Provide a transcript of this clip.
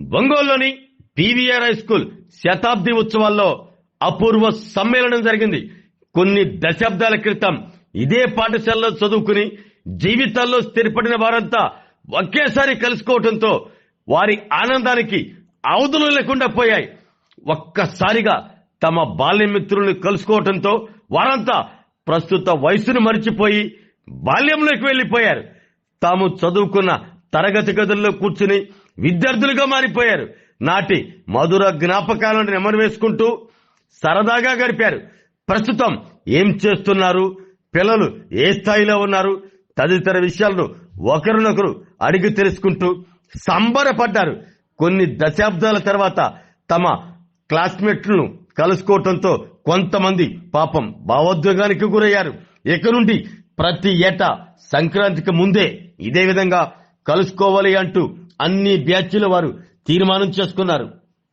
ఒంగోలులోని PVR high school శతాబ్ది ఉత్సవాల్లో అపూర్వ సమ్మేళనం జరిగింది. కొన్ని దశాబ్దాల క్రితం ఇదే పాఠశాలలో చదువుకుని జీవితాల్లో స్థిరపడిన వారంతా ఒకేసారి కలుసుకోవడంతో వారి ఆనందానికి అవధులు లేకుండా పోయాయి. ఒక్కసారిగా తమ బాల్య మిత్రుల్ని కలుసుకోవడంతో వారంతా ప్రస్తుత వయసును మరిచిపోయి బాల్యంలోకి వెళ్లిపోయారు. తాము చదువుకున్న తరగతి గదుల్లో కూర్చుని విద్యార్థులుగా మారిపోయారు. నాటి మధుర జ్ఞాపకాలను నెమరు వేసుకుంటూ సరదాగా గడిపారు. ప్రస్తుతం ఏం చేస్తున్నారు, పిల్లలు ఏ స్థాయిలో ఉన్నారు తదితర విషయాలను ఒకరినొకరు అడిగి తెలుసుకుంటూ సంబరపడ్డారు. కొన్ని దశాబ్దాల తర్వాత తమ క్లాస్మేట్లను కలుసుకోవడంతో కొంతమంది పాపం భావోద్వేగానికి గురయ్యారు. ఇక నుండి ప్రతి ఏటా సంక్రాంతికి ముందే ఇదే విధంగా కలుసుకోవాలి అంటూ అన్ని బ్యాచ్ల వారు తీర్మానం చేసుకున్నారు.